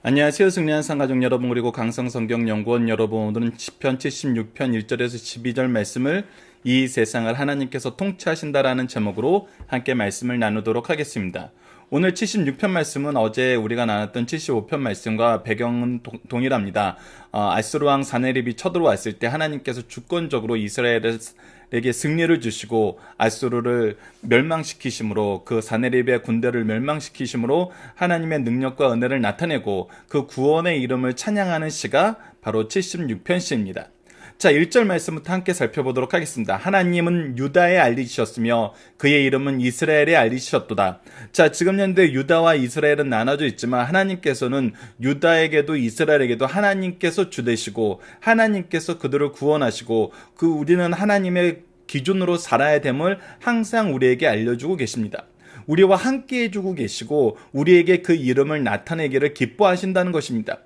안녕하세요. 승리한 상가족 여러분, 그리고 강성성경연구원 여러분, 오늘은 시편 76편 1절에서 12절 말씀을 이 세상을 하나님께서 통치하신다라는 제목으로 함께 말씀을 나누도록 하겠습니다. 오늘 76편 말씀은 어제 우리가 나눴던 75편 말씀과 배경은 동일합니다. 아수르왕 사네립이 쳐들어왔을 때 하나님께서 주권적으로 이스라엘에게 승리를 주시고 아수르를 멸망시키심으로, 그 사네립의 군대를 멸망시키심으로 하나님의 능력과 은혜를 나타내고 그 구원의 이름을 찬양하는 시가 바로 76편 시입니다. 자, 1절 말씀부터 함께 살펴보도록 하겠습니다. 하나님은 유다에 알리셨으며 그의 이름은 이스라엘에 알리셨도다. 자, 지금 현재 유다와 이스라엘은 나눠져 있지만 하나님께서는 유다에게도 이스라엘에게도 하나님께서 주 되시고 하나님께서 그들을 구원하시고 우리는 하나님의 기준으로 살아야 됨을 항상 우리에게 알려주고 계십니다. 우리와 함께 해주고 계시고 우리에게 그 이름을 나타내기를 기뻐하신다는 것입니다.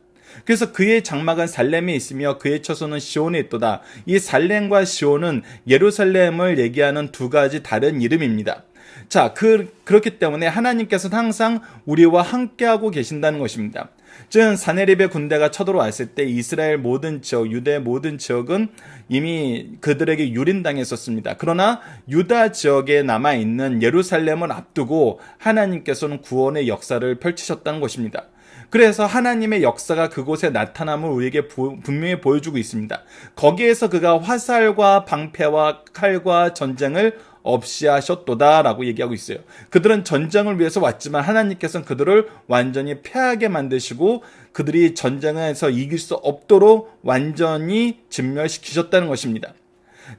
그래서 그의 장막은 살렘에 있으며 그의 처소는 시온에 있도다. 이 살렘과 시온은 예루살렘을 얘기하는 두 가지 다른 이름입니다. 자, 그렇기 때문에 하나님께서는 항상 우리와 함께하고 계신다는 것입니다. 즉 사네립의 군대가 쳐들어왔을 때 이스라엘 모든 지역, 유대 모든 지역은 이미 그들에게 유린당했었습니다. 그러나 유다 지역에 남아있는 예루살렘을 앞두고 하나님께서는 구원의 역사를 펼치셨다는 것입니다. 그래서 하나님의 역사가 그곳에 나타남을 우리에게 분명히 보여주고 있습니다. 거기에서 그가 화살과 방패와 칼과 전쟁을 없이 하셨도다라고 얘기하고 있어요. 그들은 전쟁을 위해서 왔지만 하나님께서는 그들을 완전히 패하게 만드시고 그들이 전쟁에서 이길 수 없도록 완전히 진멸시키셨다는 것입니다.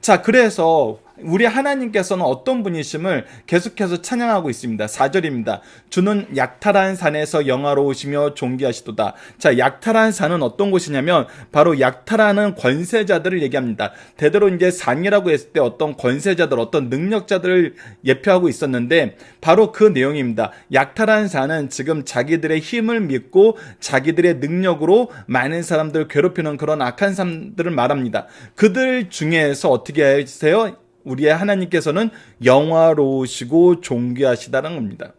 자, 그래서 우리 하나님께서는 어떤 분이심을 계속해서 찬양하고 있습니다. 4절입니다. 주는 약탈한 산에서 영화로우시며 존귀하시도다. 자, 약탈한 산은 어떤 곳이냐면 바로 약탈하는 권세자들을 얘기합니다. 대대로 이제 산이라고 했을 때 어떤 권세자들, 어떤 능력자들을 예표하고 있었는데 바로 그 내용입니다. 약탈한 산은 지금 자기들의 힘을 믿고 자기들의 능력으로 많은 사람들을 괴롭히는 그런 악한 사람들을 말합니다. 그들 중에서 어떻게 하세요? 우리의 하나님께서는 영화로우시고 존귀하시다는 겁니다.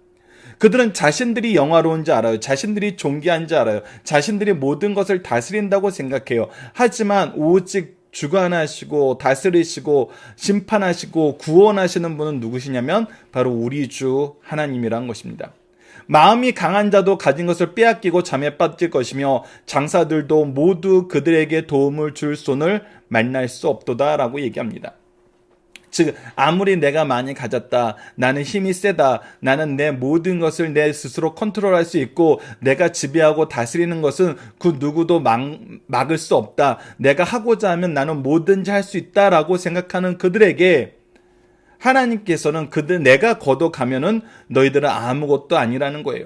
그들은 자신들이 영화로운지 알아요. 자신들이 존귀한지 알아요. 자신들이 모든 것을 다스린다고 생각해요. 하지만 오직 주관하시고 다스리시고 심판하시고 구원하시는 분은 누구시냐면 바로 우리 주 하나님이란 것입니다. 마음이 강한 자도 가진 것을 빼앗기고 잠에 빠질 것이며 장사들도 모두 그들에게 도움을 줄 손을 만날 수 없도다라고 얘기합니다. 즉 아무리 내가 많이 가졌다, 나는 힘이 세다, 나는 내 모든 것을 내 스스로 컨트롤할 수 있고 내가 지배하고 다스리는 것은 그 누구도 막을 수 없다, 내가 하고자 하면 나는 뭐든지 할 수 있다라고 생각하는 그들에게 하나님께서는 내가 걷어가면은 너희들은 아무것도 아니라는 거예요.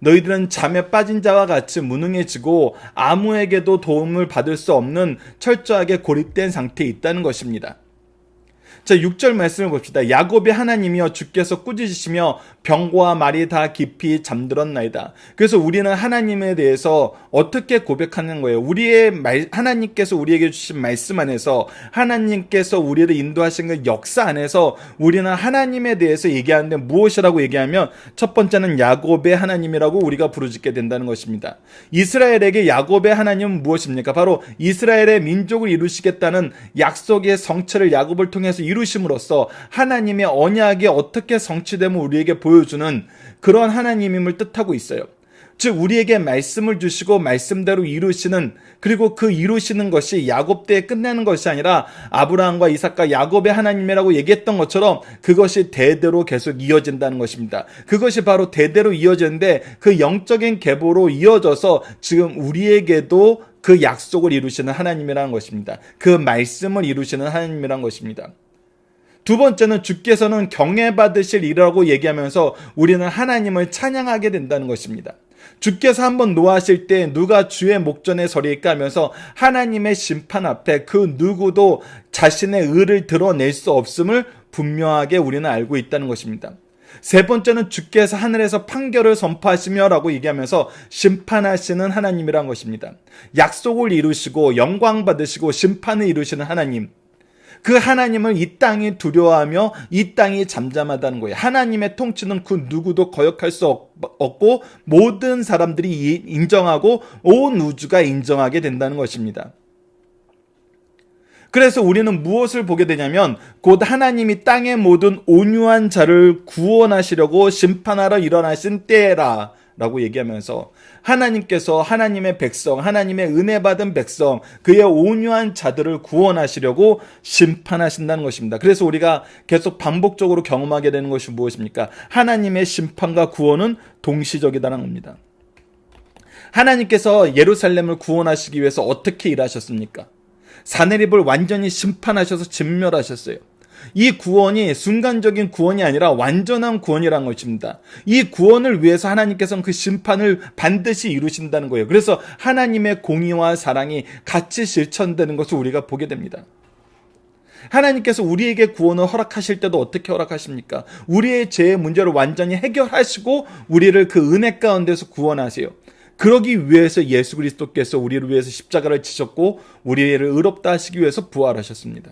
너희들은 잠에 빠진 자와 같이 무능해지고 아무에게도 도움을 받을 수 없는 철저하게 고립된 상태에 있다는 것입니다. 자, 6절 말씀을 봅시다. 야곱의 하나님이여 주께서 꾸짖으시며 병과 말이 다 깊이 잠들었나이다. 그래서 우리는 하나님에 대해서 어떻게 고백하는 거예요? 하나님께서 우리에게 주신 말씀 안에서, 하나님께서 우리를 인도하신 그 역사 안에서 우리는 하나님에 대해서 얘기하는데 무엇이라고 얘기하면 첫 번째는 야곱의 하나님이라고 우리가 부르짖게 된다는 것입니다. 이스라엘에게 야곱의 하나님은 무엇입니까? 바로 이스라엘의 민족을 이루시겠다는 약속의 성취를 야곱을 통해서 이루심으로써 하나님의 언약이 어떻게 성취됨을 우리에게 보여주는 그런 하나님임을 뜻하고 있어요. 즉 우리에게 말씀을 주시고 말씀대로 이루시는, 그리고 그 이루시는 것이 야곱 때에 끝나는 것이 아니라 아브라함과 이삭과 야곱의 하나님이라고 얘기했던 것처럼 그것이 대대로 계속 이어진다는 것입니다. 그것이 바로 대대로 이어지는데 그 영적인 계보로 이어져서 지금 우리에게도 그 약속을 이루시는 하나님이라는 것입니다. 그 말씀을 이루시는 하나님이라는 것입니다. 두 번째는 주께서는 경외받으실 이라고 얘기하면서 우리는 하나님을 찬양하게 된다는 것입니다. 주께서 한번 노하실 때 누가 주의 목전에 서리까 하면서 하나님의 심판 앞에 그 누구도 자신의 의를 드러낼 수 없음을 분명하게 우리는 알고 있다는 것입니다. 세 번째는 주께서 하늘에서 판결을 선포하시며 라고 얘기하면서 심판하시는 하나님이란 것입니다. 약속을 이루시고 영광 받으시고 심판을 이루시는 하나님, 그 하나님을 이 땅이 두려워하며 이 땅이 잠잠하다는 거예요. 하나님의 통치는 그 누구도 거역할 수 없고 모든 사람들이 인정하고 온 우주가 인정하게 된다는 것입니다. 그래서 우리는 무엇을 보게 되냐면 곧 하나님이 땅의 모든 온유한 자를 구원하시려고 심판하러 일어나신 때라 라고 얘기하면서 하나님께서 하나님의 백성, 하나님의 은혜 받은 백성, 그의 온유한 자들을 구원하시려고 심판하신다는 것입니다. 그래서 우리가 계속 반복적으로 경험하게 되는 것이 무엇입니까? 하나님의 심판과 구원은 동시적이다는 겁니다. 하나님께서 예루살렘을 구원하시기 위해서 어떻게 일하셨습니까? 사내립을 완전히 심판하셔서 진멸하셨어요. 이 구원이 순간적인 구원이 아니라 완전한 구원이라는 것입니다. 이 구원을 위해서 하나님께서는 그 심판을 반드시 이루신다는 거예요. 그래서 하나님의 공의와 사랑이 같이 실천되는 것을 우리가 보게 됩니다. 하나님께서 우리에게 구원을 허락하실 때도 어떻게 허락하십니까? 우리의 죄의 문제를 완전히 해결하시고 우리를 그 은혜 가운데서 구원하세요. 그러기 위해서 예수 그리스도께서 우리를 위해서 십자가를 지셨고 우리를 의롭다 하시기 위해서 부활하셨습니다.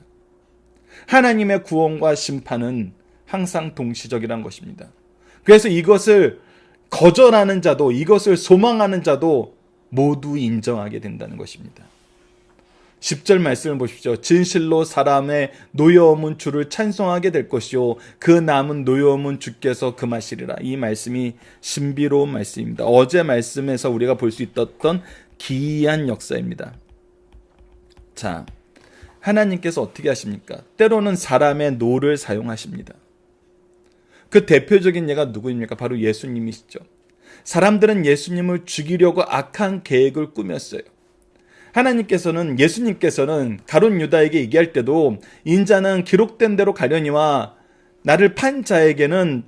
하나님의 구원과 심판은 항상 동시적이라는 것입니다. 그래서 이것을 거절하는 자도 이것을 소망하는 자도 모두 인정하게 된다는 것입니다. 10절 말씀을 보십시오. 진실로 사람의 노여움은 주를 찬송하게 될 것이요 그 남은 노여움은 주께서 금하시리라. 이 말씀이 신비로운 말씀입니다. 어제 말씀에서 우리가 볼 수 있었던 기이한 역사입니다. 자, 하나님께서 어떻게 하십니까? 때로는 사람의 노를 사용하십니다. 그 대표적인 예가 누구입니까? 바로 예수님이시죠. 사람들은 예수님을 죽이려고 악한 계획을 꾸몄어요. 예수님께서는 가룟 유다에게 얘기할 때도 인자는 기록된 대로 가려니와 나를 판 자에게는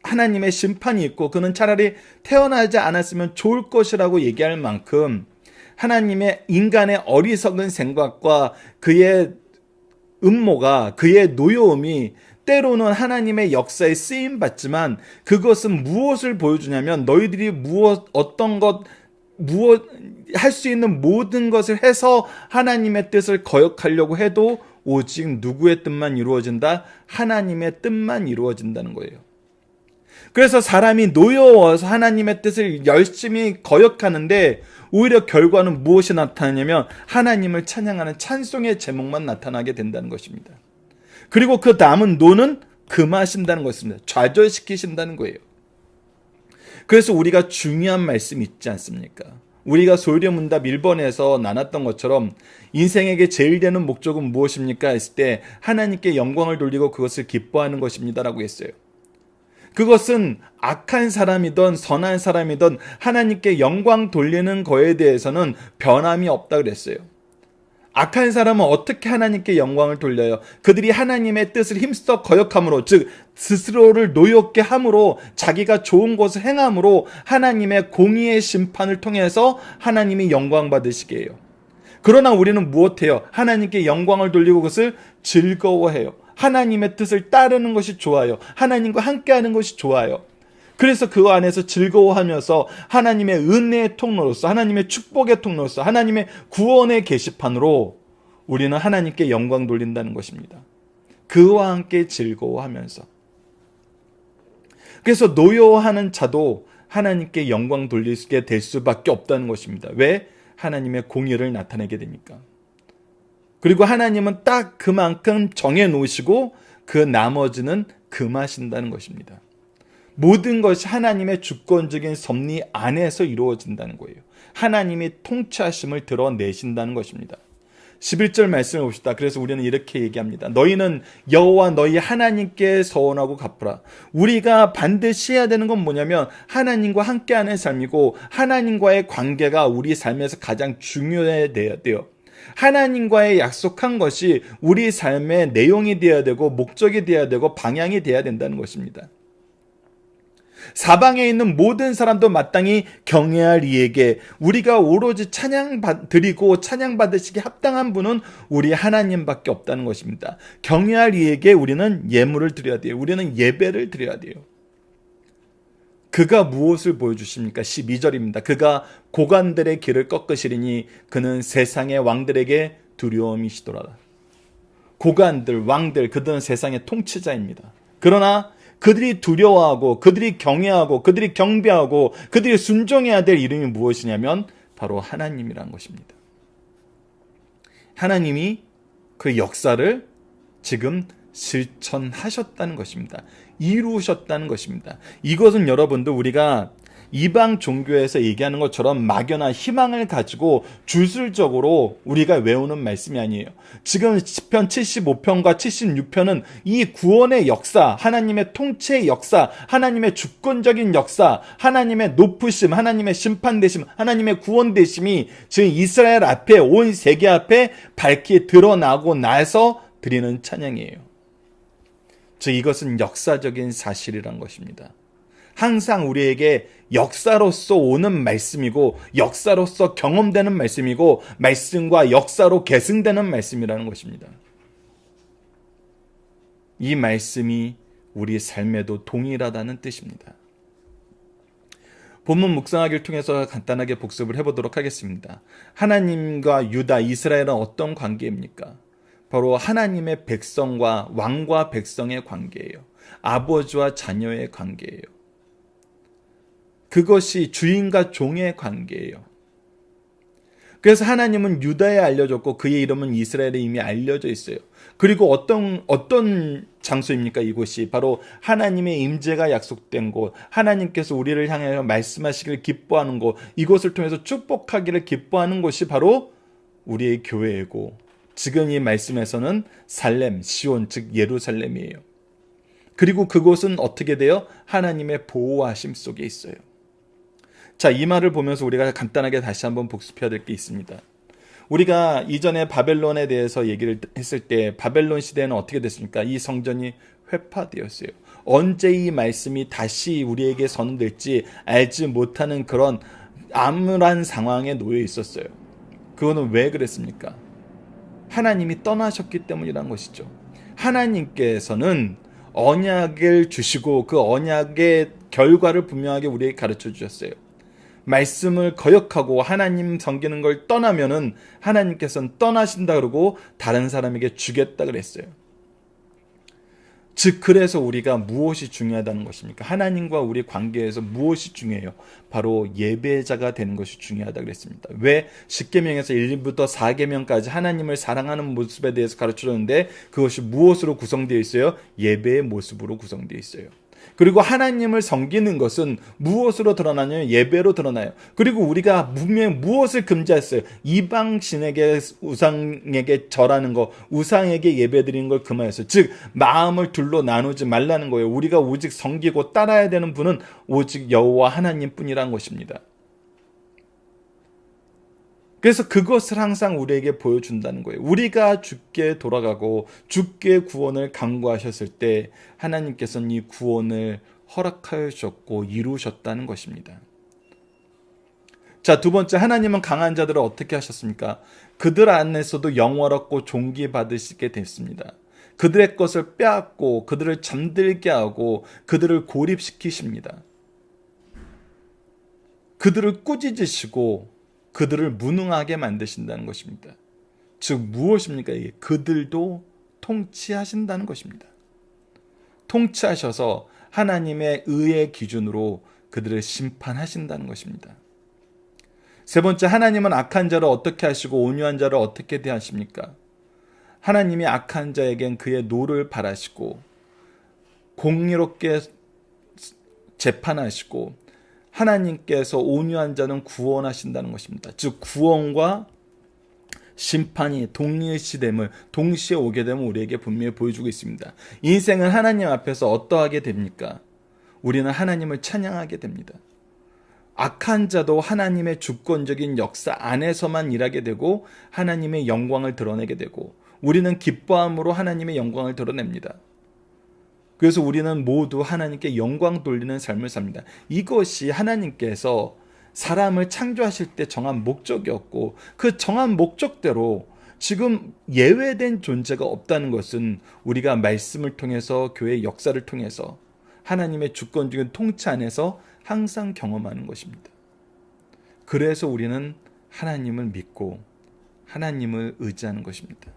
하나님의 심판이 있고 그는 차라리 태어나지 않았으면 좋을 것이라고 얘기할 만큼 하나님의 인간의 어리석은 생각과 그의 음모가 그의 노여움이 때로는 하나님의 역사에 쓰임 받지만 그것은 무엇을 보여주냐면 너희들이 할 수 있는 모든 것을 해서 하나님의 뜻을 거역하려고 해도 오직 누구의 뜻만 이루어진다? 하나님의 뜻만 이루어진다는 거예요. 그래서 사람이 노여워서 하나님의 뜻을 열심히 거역하는데 오히려 결과는 무엇이 나타나냐면 하나님을 찬양하는 찬송의 제목만 나타나게 된다는 것입니다. 그리고 그 남은 노는 금하신다는 것입니다. 좌절시키신다는 거예요. 그래서 우리가 중요한 말씀이 있지 않습니까? 우리가 소유문답 1번에서 나눴던 것처럼 인생에게 제일 되는 목적은 무엇입니까? 했을 때 하나님께 영광을 돌리고 그것을 기뻐하는 것입니다 라고 했어요. 그것은 악한 사람이든 선한 사람이든 하나님께 영광 돌리는 거에 대해서는 변함이 없다 그랬어요. 악한 사람은 어떻게 하나님께 영광을 돌려요? 그들이 하나님의 뜻을 힘써 거역함으로, 즉 스스로를 노엽게 함으로, 자기가 좋은 것을 행함으로 하나님의 공의의 심판을 통해서 하나님이 영광 받으시게 해요. 그러나 우리는 무엇해요? 하나님께 영광을 돌리고 그것을 즐거워해요. 하나님의 뜻을 따르는 것이 좋아요. 하나님과 함께하는 것이 좋아요. 그래서 그 안에서 즐거워하면서 하나님의 은혜의 통로로서, 하나님의 축복의 통로로서, 하나님의 구원의 게시판으로 우리는 하나님께 영광 돌린다는 것입니다. 그와 함께 즐거워하면서. 그래서 노여워하는 자도 하나님께 영광 돌리게 될 수밖에 없다는 것입니다. 왜? 하나님의 공의를 나타내게 되니까. 그리고 하나님은 딱 그만큼 정해놓으시고 그 나머지는 금하신다는 것입니다. 모든 것이 하나님의 주권적인 섭리 안에서 이루어진다는 거예요. 하나님이 통치하심을 드러내신다는 것입니다. 11절 말씀을 봅시다. 그래서 우리는 이렇게 얘기합니다. 너희는 여호와 너희 하나님께 서원하고 갚으라. 우리가 반드시 해야 되는 건 뭐냐면 하나님과 함께하는 삶이고 하나님과의 관계가 우리 삶에서 가장 중요해야 돼요. 하나님과의 약속한 것이 우리 삶의 내용이 되어야 되고 목적이 되어야 되고 방향이 되어야 된다는 것입니다. 사방에 있는 모든 사람도 마땅히 경외할 이에게 우리가 오로지 찬양 드리고 찬양 받으시기 합당한 분은 우리 하나님밖에 없다는 것입니다. 경외할 이에게 우리는 예물을 드려야 돼요. 우리는 예배를 드려야 돼요. 그가 무엇을 보여주십니까? 12절입니다. 그가 고관들의 길을 꺾으시리니 그는 세상의 왕들에게 두려움이시더라. 고관들, 왕들, 그들은 세상의 통치자입니다. 그러나 그들이 두려워하고 그들이 경외하고 그들이 경배하고 그들이 순종해야 될 이름이 무엇이냐면 바로 하나님이란 것입니다. 하나님이 그 역사를 지금 실천하셨다는 것입니다. 이루셨다는 것입니다. 이것은 여러분들 우리가 이방 종교에서 얘기하는 것처럼 막연한 희망을 가지고 주술적으로 우리가 외우는 말씀이 아니에요. 지금 시편 75편과 76편은 이 구원의 역사, 하나님의 통치의 역사, 하나님의 주권적인 역사, 하나님의 높으심, 하나님의 심판되심, 하나님의 구원되심이 지금 이스라엘 앞에, 온 세계 앞에 밝히 드러나고 나서 드리는 찬양이에요. 즉 이것은 역사적인 사실이란 것입니다. 항상 우리에게 역사로서 오는 말씀이고 역사로서 경험되는 말씀이고 말씀과 역사로 계승되는 말씀이라는 것입니다. 이 말씀이 우리 삶에도 동일하다는 뜻입니다. 본문 묵상하기를 통해서 간단하게 복습을 해보도록 하겠습니다. 하나님과 유다, 이스라엘은 어떤 관계입니까? 바로 하나님의 백성과 왕과 백성의 관계예요. 아버지와 자녀의 관계예요. 그것이 주인과 종의 관계예요. 그래서 하나님은 유다에 알려줬고 그의 이름은 이스라엘에 이미 알려져 있어요. 그리고 어떤 장소입니까? 이곳이 바로 하나님의 임재가 약속된 곳, 하나님께서 우리를 향하여 말씀하시기를 기뻐하는 곳, 이곳을 통해서 축복하기를 기뻐하는 곳이 바로 우리의 교회이고 지금 이 말씀에서는 살렘, 시온, 즉 예루살렘이에요. 그리고 그곳은 어떻게 돼요? 하나님의 보호하심 속에 있어요. 자, 이 말을 보면서 우리가 간단하게 다시 한번 복습해야 될 게 있습니다. 우리가 이전에 바벨론에 대해서 얘기를 했을 때 바벨론 시대는 어떻게 됐습니까? 이 성전이 회파되었어요. 언제 이 말씀이 다시 우리에게 선언될지 알지 못하는 그런 암울한 상황에 놓여 있었어요. 그거는 왜 그랬습니까? 하나님이 떠나셨기 때문이라는 것이죠. 하나님께서는 언약을 주시고 그 언약의 결과를 분명하게 우리에게 가르쳐 주셨어요. 말씀을 거역하고 하나님 섬기는 걸 떠나면은 하나님께서는 떠나신다 그러고 다른 사람에게 주겠다 그랬어요. 즉 그래서 우리가 무엇이 중요하다는 것입니까? 하나님과 우리 관계에서 무엇이 중요해요? 바로 예배자가 되는 것이 중요하다 그랬습니다. 왜? 10계명에서 1부터 4계명까지 하나님을 사랑하는 모습에 대해서 가르쳐줬는데 그것이 무엇으로 구성되어 있어요? 예배의 모습으로 구성되어 있어요. 그리고 하나님을 섬기는 것은 무엇으로 드러나냐면 예배로 드러나요. 그리고 우리가 분명히 무엇을 금지했어요? 이방신에게 우상에게 절하는 것, 우상에게 예배드리는 걸 금하였어요. 즉 마음을 둘로 나누지 말라는 거예요. 우리가 오직 섬기고 따라야 되는 분은 오직 여호와 하나님뿐이라는 것입니다. 그래서 그것을 항상 우리에게 보여준다는 거예요. 우리가 주께 돌아가고 주께 구원을 간구하셨을 때 하나님께서는 이 구원을 허락하여 주셨고 이루셨다는 것입니다. 자, 두 번째, 하나님은 강한 자들을 어떻게 하셨습니까? 그들 안에서도 영화롭고 존귀받으시게 됐습니다. 그들의 것을 빼앗고 그들을 잠들게 하고 그들을 고립시키십니다. 그들을 꾸짖으시고 그들을 무능하게 만드신다는 것입니다. 즉 무엇입니까? 이게 그들도 통치하신다는 것입니다. 통치하셔서 하나님의 의의 기준으로 그들을 심판하신다는 것입니다. 세 번째, 하나님은 악한 자를 어떻게 하시고 온유한 자를 어떻게 대하십니까? 하나님이 악한 자에겐 그의 노를 바라시고 공의롭게 재판하시고 하나님께서 온유한 자는 구원하신다는 것입니다. 즉 구원과 심판이 동일시됨을 동시에 오게 되면 우리에게 분명히 보여주고 있습니다. 인생은 하나님 앞에서 어떠하게 됩니까? 우리는 하나님을 찬양하게 됩니다. 악한 자도 하나님의 주권적인 역사 안에서만 일하게 되고 하나님의 영광을 드러내게 되고 우리는 기뻐함으로 하나님의 영광을 드러냅니다. 그래서 우리는 모두 하나님께 영광 돌리는 삶을 삽니다. 이것이 하나님께서 사람을 창조하실 때 정한 목적이었고 그 정한 목적대로 지금 예외된 존재가 없다는 것은 우리가 말씀을 통해서 교회의 역사를 통해서 하나님의 주권적인 통치 안에서 항상 경험하는 것입니다. 그래서 우리는 하나님을 믿고 하나님을 의지하는 것입니다.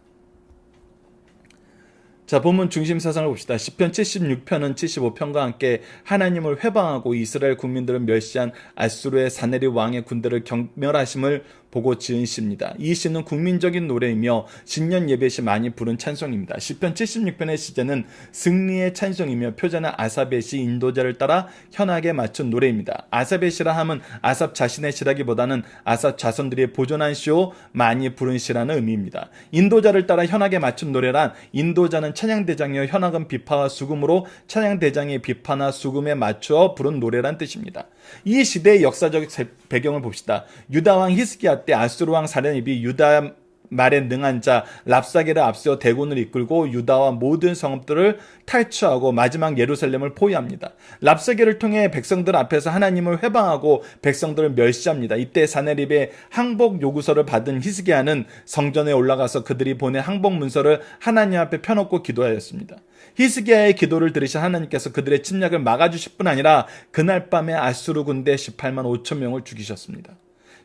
자, 본문 중심 사상을 봅시다. 시편 76편은 75편과 함께 하나님을 회방하고 이스라엘 국민들을 멸시한 아수르의 사네립 왕의 군대를 경멸하심을 보고 지은 시입니다. 이 시는 국민적인 노래이며 신년 예배 시 많이 부른 찬송입니다. 시편 76편의 시제는 승리의 찬송이며 표제는 아삽의 시 인도자를 따라 현악에 맞춘 노래입니다. 아삽의 시라 함은 아삽 자신의 시라기보다는 아삽 자손들이 보존한 시오 많이 부른 시라는 의미입니다. 인도자를 따라 현악에 맞춘 노래란 인도자는 찬양대장이요 현악은 비파와 수금으로 찬양대장의 비파나 수금에 맞추어 부른 노래란 뜻입니다. 이 시대의 역사적 배경을 봅시다. 유다왕 히스기야 때 아수르왕 사르닙이 유다 말에 능한 자 랍사게를 앞세워 대군을 이끌고 유다와 모든 성읍들을 탈취하고 마지막 예루살렘을 포위합니다. 랍사게를 통해 백성들 앞에서 하나님을 회방하고 백성들을 멸시합니다. 이때 사네립의 항복 요구서를 받은 히스기야는 성전에 올라가서 그들이 보낸 항복 문서를 하나님 앞에 펴놓고 기도하였습니다. 히스기야의 기도를 들으신 하나님께서 그들의 침략을 막아주실 뿐 아니라 그날 밤에 아수르 군대 18만 5천 명을 죽이셨습니다.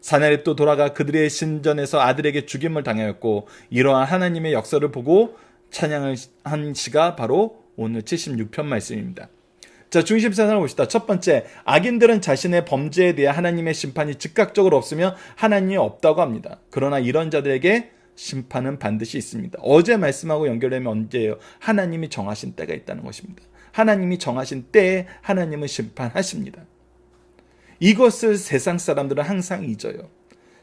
사네립도 돌아가 그들의 신전에서 아들에게 죽임을 당하였고, 이러한 하나님의 역사를 보고 찬양을 한 시가 바로 오늘 76편 말씀입니다. 자, 중심사상을 봅시다. 첫 번째, 악인들은 자신의 범죄에 대해 하나님의 심판이 즉각적으로 없으며 하나님이 없다고 합니다. 그러나 이런 자들에게 심판은 반드시 있습니다. 어제 말씀하고 연결되면 언제예요? 하나님이 정하신 때가 있다는 것입니다. 하나님이 정하신 때에 하나님은 심판하십니다. 이것을 세상 사람들은 항상 잊어요.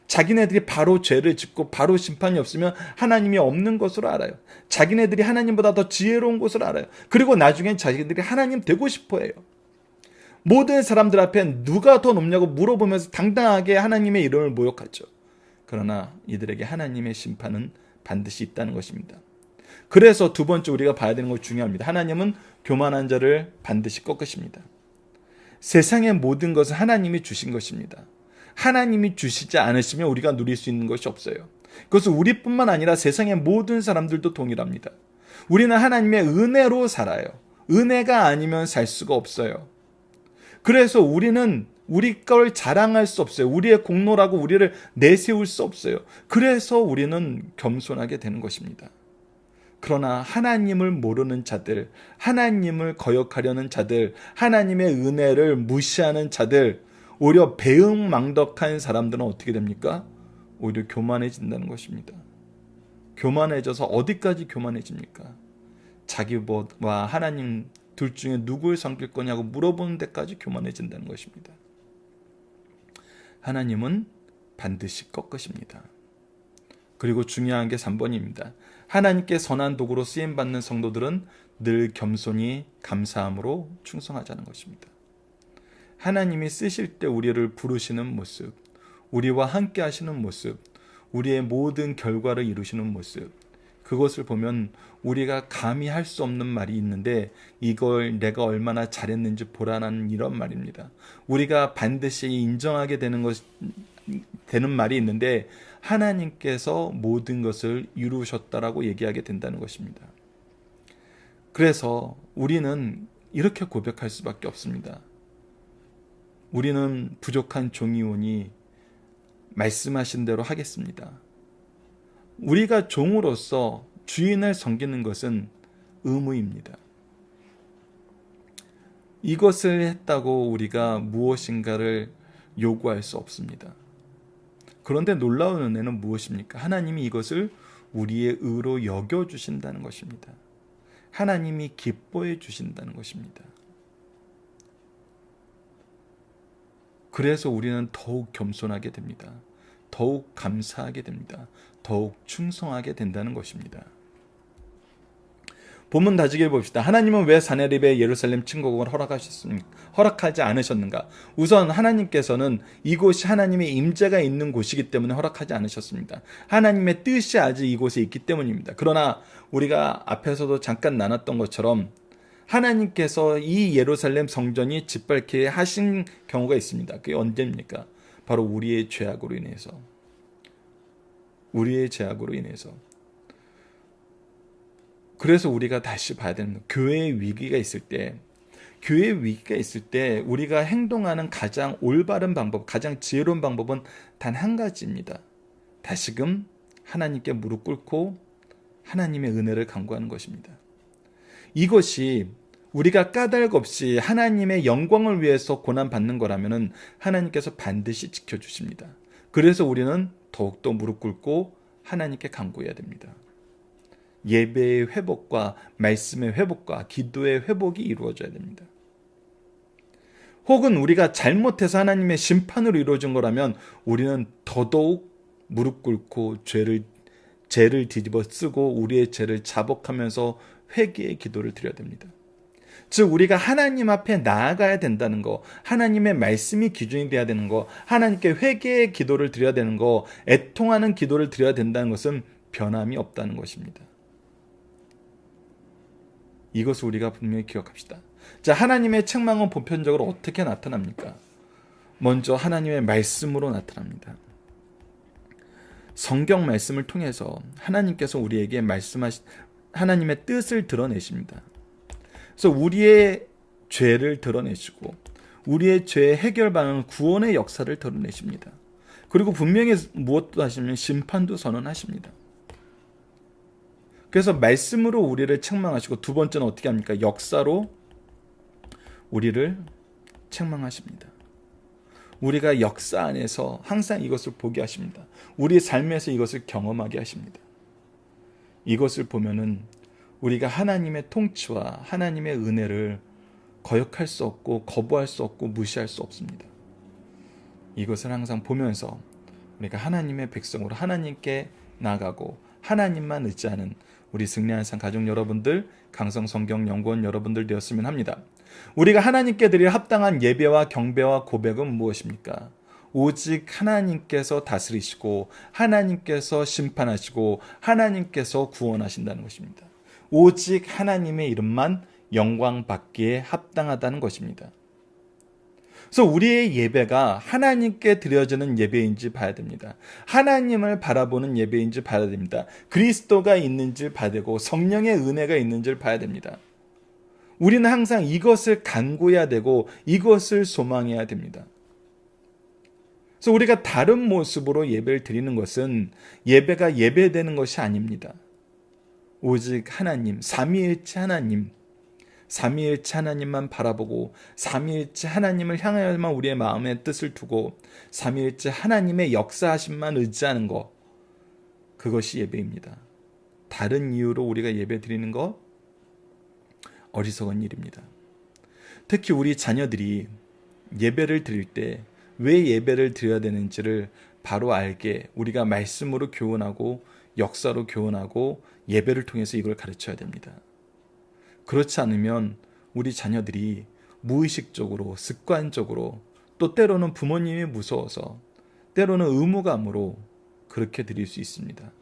자기네들이 바로 죄를 짓고 바로 심판이 없으면 하나님이 없는 것으로 알아요. 자기네들이 하나님보다 더 지혜로운 것을 알아요. 그리고 나중엔 자기들이 하나님 되고 싶어 해요. 모든 사람들 앞에 누가 더 높냐고 물어보면서 당당하게 하나님의 이름을 모욕하죠. 그러나 이들에게 하나님의 심판은 반드시 있다는 것입니다. 그래서 두 번째 우리가 봐야 되는 것 중요합니다. 하나님은 교만한 자를 반드시 꺾으십니다. 세상의 모든 것은 하나님이 주신 것입니다. 하나님이 주시지 않으시면 우리가 누릴 수 있는 것이 없어요. 그것은 우리뿐만 아니라 세상의 모든 사람들도 동일합니다. 우리는 하나님의 은혜로 살아요. 은혜가 아니면 살 수가 없어요. 그래서 우리는 우리 걸 자랑할 수 없어요. 우리의 공로라고 우리를 내세울 수 없어요. 그래서 우리는 겸손하게 되는 것입니다. 그러나 하나님을 모르는 자들, 하나님을 거역하려는 자들, 하나님의 은혜를 무시하는 자들, 오히려 배은망덕한 사람들은 어떻게 됩니까? 오히려 교만해진다는 것입니다. 교만해져서 어디까지 교만해집니까? 자기와 하나님 둘 중에 누구를 섬길 거냐고 물어보는 데까지 교만해진다는 것입니다. 하나님은 반드시 꺾으십니다. 그리고 중요한 게 3번입니다. 하나님께 선한 도구로 쓰임받는 성도들은 늘 겸손히 감사함으로 충성하자는 것입니다. 하나님이 쓰실 때 우리를 부르시는 모습, 우리와 함께 하시는 모습, 우리의 모든 결과를 이루시는 모습, 그것을 보면 우리가 감히 할 수 없는 말이 있는데 이걸 내가 얼마나 잘했는지 보라는 이런 말입니다. 우리가 반드시 인정하게 되는 말이 있는데 하나님께서 모든 것을 이루셨다라고 얘기하게 된다는 것입니다. 그래서 우리는 이렇게 고백할 수밖에 없습니다. 우리는 부족한 종이오니 말씀하신 대로 하겠습니다. 우리가 종으로서 주인을 섬기는 것은 의무입니다. 이것을 했다고 우리가 무엇인가를 요구할 수 없습니다. 그런데 놀라운 은혜는 무엇입니까? 하나님이 이것을 우리의 의로 여겨주신다는 것입니다. 하나님이 기뻐해 주신다는 것입니다. 그래서 우리는 더욱 겸손하게 됩니다. 더욱 감사하게 됩니다. 더욱 충성하게 된다는 것입니다. 본문 다지기를 봅시다. 하나님은 왜 사네립의 예루살렘 침공을 허락하지 않으셨는가? 우선 하나님께서는 이곳이 하나님의 임재가 있는 곳이기 때문에 허락하지 않으셨습니다. 하나님의 뜻이 아직 이곳에 있기 때문입니다. 그러나 우리가 앞에서도 잠깐 나눴던 것처럼 하나님께서 이 예루살렘 성전이 짓밟게 하신 경우가 있습니다. 그게 언제입니까? 바로 우리의 죄악으로 인해서. 우리의 죄악으로 인해서. 그래서 우리가 다시 봐야 되는 거. 교회의 위기가 있을 때 우리가 행동하는 가장 올바른 방법, 가장 지혜로운 방법은 단 한 가지입니다. 다시금 하나님께 무릎 꿇고 하나님의 은혜를 간구하는 것입니다. 이것이 우리가 까닭 없이 하나님의 영광을 위해서 고난받는 거라면 하나님께서 반드시 지켜주십니다. 그래서 우리는 더욱더 무릎 꿇고 하나님께 간구해야 됩니다. 예배의 회복과 말씀의 회복과 기도의 회복이 이루어져야 됩니다. 혹은 우리가 잘못해서 하나님의 심판으로 이루어진 거라면 우리는 더더욱 무릎 꿇고 죄를 뒤집어 쓰고 우리의 죄를 자복하면서 회개의 기도를 드려야 됩니다. 즉 우리가 하나님 앞에 나아가야 된다는 거, 하나님의 말씀이 기준이 돼야 되는 거, 하나님께 회개의 기도를 드려야 되는 거, 애통하는 기도를 드려야 된다는 것은 변함이 없다는 것입니다. 이것을 우리가 분명히 기억합시다. 자, 하나님의 책망은 보편적으로 어떻게 나타납니까? 먼저 하나님의 말씀으로 나타납니다. 성경 말씀을 통해서 하나님께서 우리에게 하나님의 뜻을 드러내십니다. 그래서 우리의 죄를 드러내시고 우리의 죄의 해결 방향, 구원의 역사를 드러내십니다. 그리고 분명히 무엇도 하시면 심판도 선언하십니다. 그래서 말씀으로 우리를 책망하시고 두 번째는 어떻게 합니까? 역사로 우리를 책망하십니다. 우리가 역사 안에서 항상 이것을 보게 하십니다. 우리의 삶에서 이것을 경험하게 하십니다. 이것을 보면은 우리가 하나님의 통치와 하나님의 은혜를 거역할 수 없고 거부할 수 없고 무시할 수 없습니다. 이것을 항상 보면서 우리가 하나님의 백성으로 하나님께 나가고 하나님만 의지하는 우리 승리하는 삶 가족 여러분들, 강성성경연구원 여러분들 되었으면 합니다. 우리가 하나님께 드릴 합당한 예배와 경배와 고백은 무엇입니까? 오직 하나님께서 다스리시고 하나님께서 심판하시고 하나님께서 구원하신다는 것입니다. 오직 하나님의 이름만 영광받기에 합당하다는 것입니다. 그래서 우리의 예배가 하나님께 드려지는 예배인지 봐야 됩니다. 하나님을 바라보는 예배인지 봐야 됩니다. 그리스도가 있는지 봐야 되고 성령의 은혜가 있는지를 봐야 됩니다. 우리는 항상 이것을 간구해야 되고 이것을 소망해야 됩니다. 그래서 우리가 다른 모습으로 예배를 드리는 것은 예배가 예배되는 것이 아닙니다. 오직 하나님, 삼위일체 하나님만 바라보고 삼위일체 하나님을 향하여만 우리의 마음의 뜻을 두고 삼위일체 하나님의 역사하심만 의지하는 것, 그것이 예배입니다. 다른 이유로 우리가 예배 드리는 것 어리석은 일입니다. 특히 우리 자녀들이 예배를 드릴 때 왜 예배를 드려야 되는지를 바로 알게 우리가 말씀으로 교훈하고 역사로 교훈하고 예배를 통해서 이걸 가르쳐야 됩니다. 그렇지 않으면 우리 자녀들이 무의식적으로 습관적으로 또 때로는 부모님이 무서워서 때로는 의무감으로 그렇게 드릴 수 있습니다.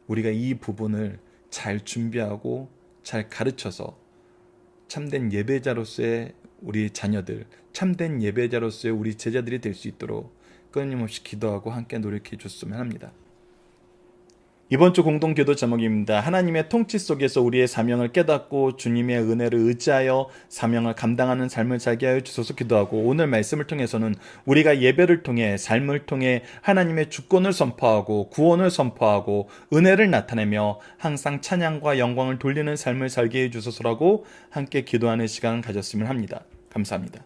우리가 이 부분을 잘 준비하고 잘 가르쳐서 참된 예배자로서의 우리 자녀들, 참된 예배자로서의 우리 제자들이 될 수 있도록 끊임없이 기도하고 함께 노력해 줬으면 합니다. 이번 주 공동기도 제목입니다. 하나님의 통치 속에서 우리의 사명을 깨닫고 주님의 은혜를 의지하여 사명을 감당하는 삶을 살게 하여 주소서 기도하고, 오늘 말씀을 통해서는 우리가 예배를 통해 삶을 통해 하나님의 주권을 선포하고 구원을 선포하고 은혜를 나타내며 항상 찬양과 영광을 돌리는 삶을 살게 해 주소서라고 함께 기도하는 시간을 가졌으면 합니다. 감사합니다.